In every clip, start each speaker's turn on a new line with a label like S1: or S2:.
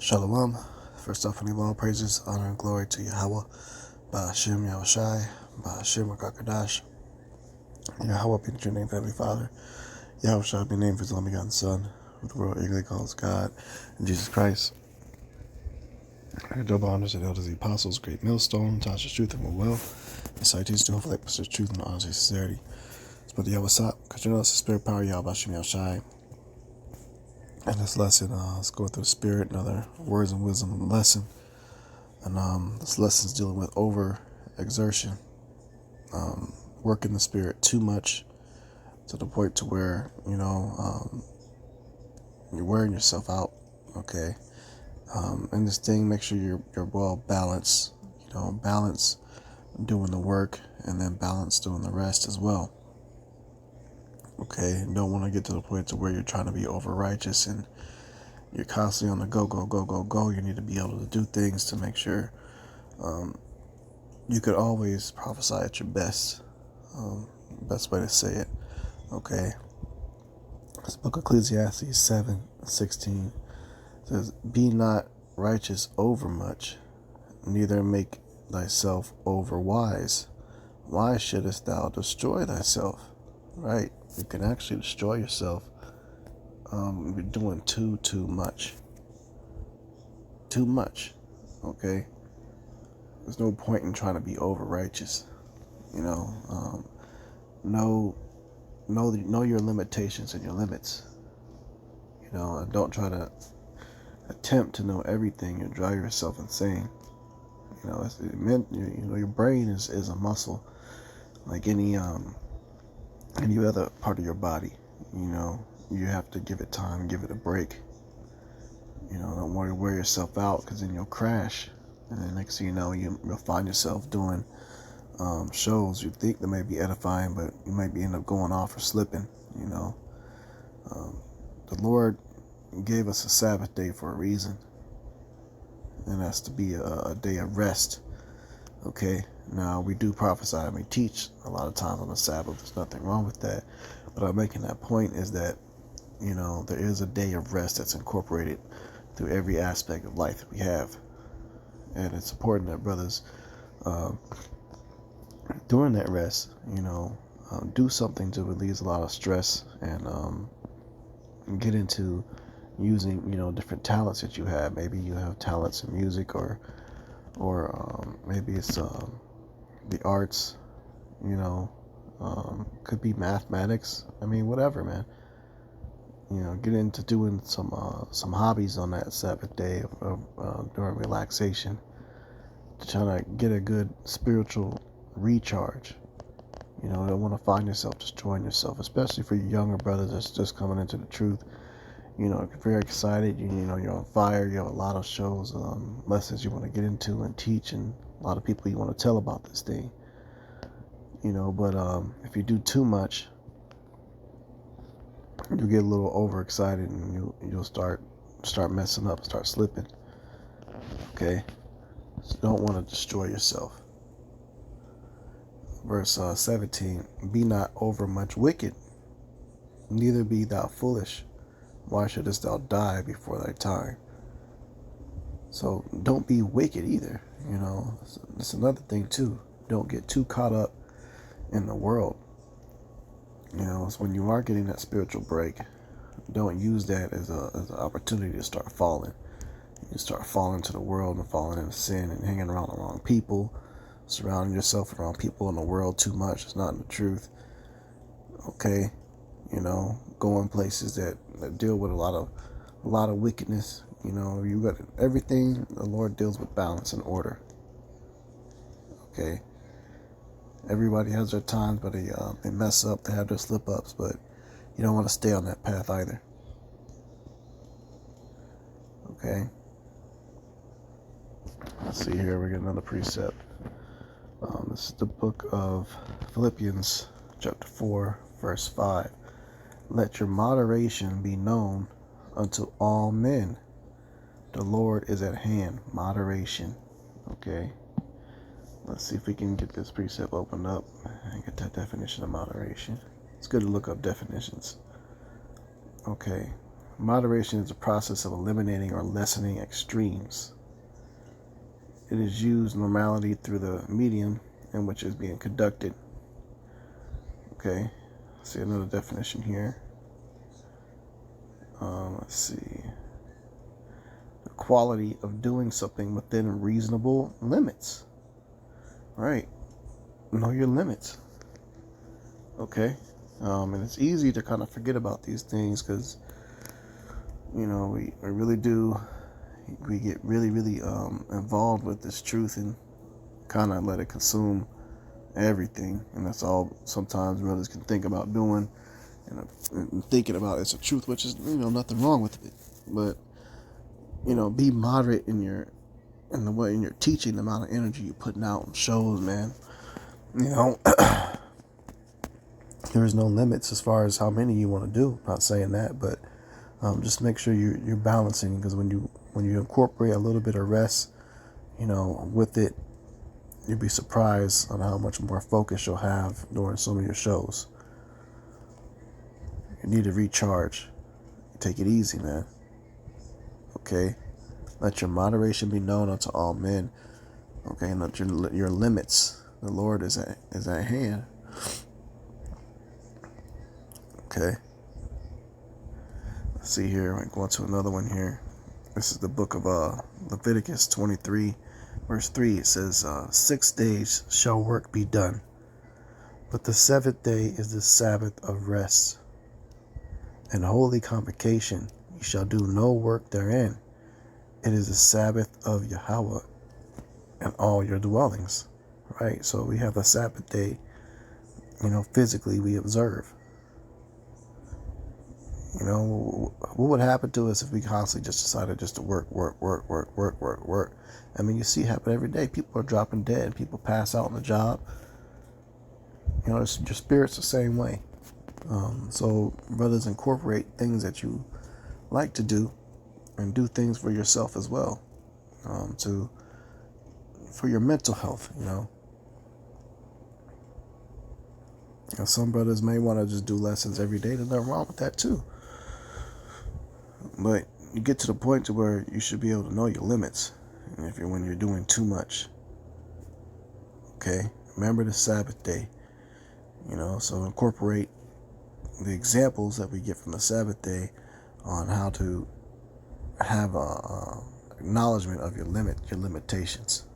S1: Shalom. First off, any all praises, honor, and glory to Yahweh, Ba'ashem Yahushai, Ba'ashem Rakakadash. Yahweh be the true name of Heavenly Father. Yahushai be named for his only begotten Son, who the world eagerly calls God, and Jesus Christ. Our double honors and elders, the apostles, great millstone, Tasha's truth and will, and cites to hopefully episodes truth and honesty and sincerity. It's Brother Yahweh Sop, because you know it's the spirit power, Yahweh Ba'ashem Yahushai. And this lesson, let's go through the spirit, another words and wisdom lesson. And this lesson's dealing with over exertion, working the spirit too much to the point to where, you're wearing yourself out. Okay. And this thing, make sure you're well balanced, balance doing the work and then balance doing the rest as well. Okay. You don't want to get to the point to where you're trying to be over righteous and you're constantly on the go, go, go, go, go. You need to be able to do things to make sure you could always prophesy at your best. Best way to say it. Okay. This book of Ecclesiastes 7:16 says, "Be not righteous over much, neither make thyself over wise. Why shouldest thou destroy thyself?" Right? You can actually destroy yourself. You're doing too much. Too much. Okay? There's no point in trying to be over righteous. Know your limitations and your limits. And don't try to attempt to know everything. You drive yourself insane. Your brain is a muscle, like any other part of your body. You have to give it time, give it a break. Don't worry, wear yourself out, because then you'll crash. And then next thing you know, you'll find yourself doing shows you think that may be edifying, but you might end up going off or slipping. The Lord gave us a Sabbath day for a reason, and that's to be a day of rest. Okay, now we do prophesy and we teach a lot of times on the Sabbath. There's nothing wrong with that, but I'm making that point is that there is a day of rest that's incorporated through every aspect of life that we have, and it's important that brothers during that rest, do something to release a lot of stress and get into using, different talents that you have. Maybe you have talents in music or maybe it's the arts, could be mathematics. I mean, whatever, man. Get into doing some hobbies on that Sabbath day during relaxation to try to get a good spiritual recharge. You don't want to find yourself destroying yourself, especially for your younger brothers that's just coming into the truth. You're very excited. You're on fire. You have a lot of shows, lessons you want to get into and teach, and a lot of people you want to tell about this thing. But if you do too much, you get a little overexcited and you'll start messing up, start slipping. Okay, so you don't want to destroy yourself. Verse 17, "Be not overmuch wicked, neither be thou foolish. Why shouldest thou die before thy time?" So don't be wicked either. That's another thing too. Don't get too caught up in the world. It's when you are getting that spiritual break, don't use that as an opportunity to start falling. You start falling to the world and falling into sin and hanging around the wrong people, surrounding yourself around people in the world too much. It's not in the truth. Okay, going places that deal with a lot of wickedness. You got everything. The Lord deals with balance and order. Okay, everybody has their times, but they mess up. They have their slip ups, but you don't want to stay on that path either. Okay. Let's see here. We get another precept. This is the book of Philippians, chapter 4, verse 5. "Let your moderation be known unto all men. The Lord is at hand." Moderation. Okay. Let's see if we can get this precept opened up and get that definition of moderation. It's good to look up definitions. Okay. Moderation is a process of eliminating or lessening extremes. It is used normality through the medium in which it is being conducted. Okay, let's see another definition here. Let's see. The quality of doing something within reasonable limits. Right. Know your limits. Okay. And it's easy to kind of forget about these things because, we really do. We get really, really involved with this truth and kind of let it consume everything. And that's all sometimes brothers can think about doing and thinking about it's a truth, which is, nothing wrong with it. But, be moderate in your teaching, the amount of energy you're putting out on shows, man. There's no limits as far as how many you want to do. I'm not saying that, but just make sure you're balancing, because when you incorporate a little bit of rest, with it, you'll be surprised on how much more focus you'll have during some of your shows. You need to recharge. Take it easy, man. Okay? Let your moderation be known unto all men. Okay? And let your limits. The Lord is at hand. Okay? Let's see here. I'm going to another one here. This is the book of Leviticus 23, verse 3. It says, 6 days shall work be done, but the 7th day is the Sabbath of rest and holy convocation. You shall do no work therein. It is the Sabbath of Yahweh and all your dwellings. Right? So we have the Sabbath day, physically we observe. What would happen to us if we constantly just decided just to work? I mean, you see it happen every day. People are dropping dead. People pass out on the job. Your spirit's the same way. So brothers, incorporate things that you like to do and do things for yourself as well, for your mental health. Some brothers may want to just do lessons every day. There's nothing wrong with that too. But you get to the point to where you should be able to know your limits, and when you're doing too much. Okay, remember the Sabbath day. So incorporate the examples that we get from the Sabbath day on how to have a acknowledgement of your limitations.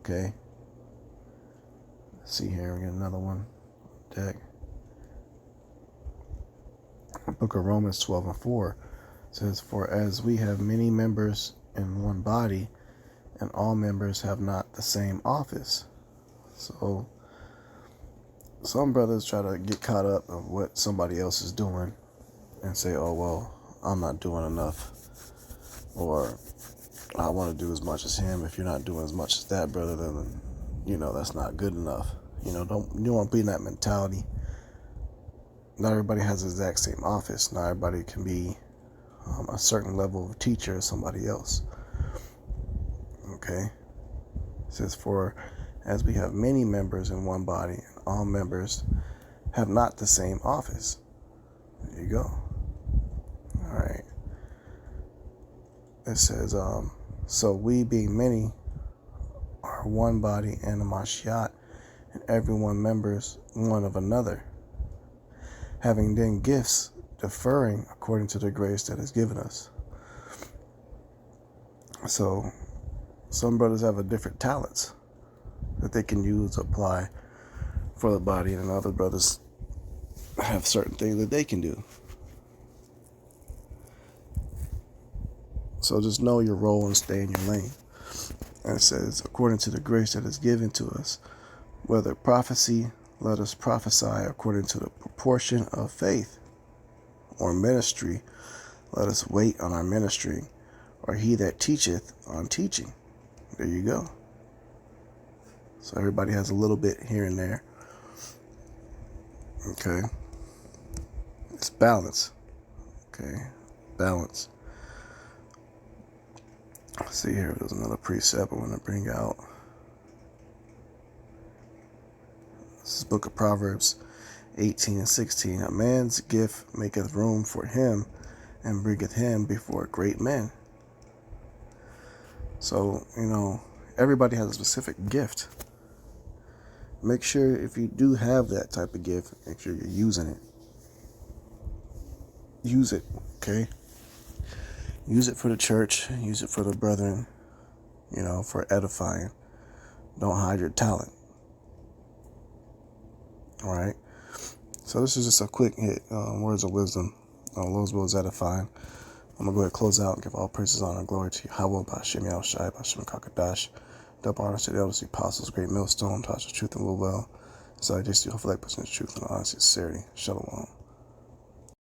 S1: Okay. Let's see here, we get another one. Deck. The book of Romans 12:4 says, "For as we have many members in one body, and all members have not the same office." So some brothers try to get caught up of what somebody else is doing and say, "Oh, well, I'm not doing enough," or "I want to do as much as him. If you're not doing as much as that brother, then that's not good enough." You don't want to be in that mentality. Not everybody has the exact same office. Not everybody can be a certain level of teacher as somebody else. Okay? It says, "For as we have many members in one body, and all members have not the same office." There you go. All right. It says, "So we being many are one body and a Mashiach, and everyone members one of another, having then gifts differing according to the grace that is given us." So some brothers have different talents that they can use, apply for the body, and other brothers have certain things that they can do. So just know your role and stay in your lane. And it says, "According to the grace that is given to us, whether prophecy, let us prophesy according to the proportion of faith, or ministry, let us wait on our ministry, or he that teacheth on teaching." There you go. So everybody has a little bit here and there. Okay. It's balance. Okay. Balance. Let's see here. There's another precept I want to bring out. This is the book of Proverbs 18 and 16. A man's gift maketh room for him, and bringeth him before great men. So, everybody has a specific gift. Make sure if you do have that type of gift, make sure you're using it. Use it, okay? Use it for the church. Use it for the brethren, for edifying. Don't hide your talent. All right? So this is just a quick hit, words of wisdom. Those words edifying. I'm going to go ahead and close out and give all praises, honor, and glory to Yahweh, B'Shem Yahushai, B'Shem Kakadash. Double honor to the elders, the apostles, great millstone, touch of truth and will well. So I just do hopefully like person's truth and honesty, sincerity. Shalom.